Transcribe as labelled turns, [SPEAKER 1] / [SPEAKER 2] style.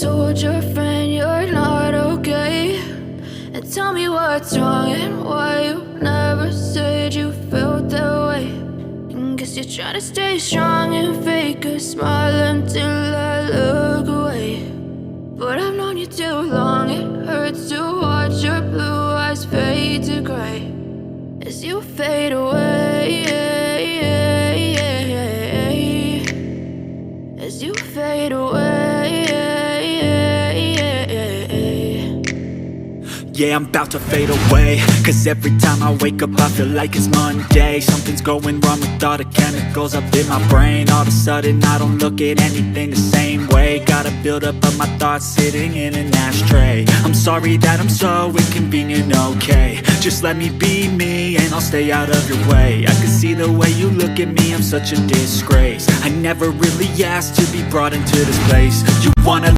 [SPEAKER 1] told your friend you're not okay, and tell me what's wrong and why you never said you felt that way. And guess you're trying to stay strong and fake a smile until I look away. But I've known you too long, it hurts to watch your blue eyes fade to gray as you fade away, as you fade away.
[SPEAKER 2] Yeah, I'm about to fade away, cause every time I wake up I feel like it's Monday. Something's going wrong with all the chemicals up in my brain. All of a sudden I don't look at anything the same way. Gotta build up of my thoughts sitting in an ashtray. I'm sorry that I'm so inconvenient, okay. Just let me be me and I'll stay out of your way. I can see the way you look at me, I'm such a disgrace. I never really asked to be brought into this place. You wanna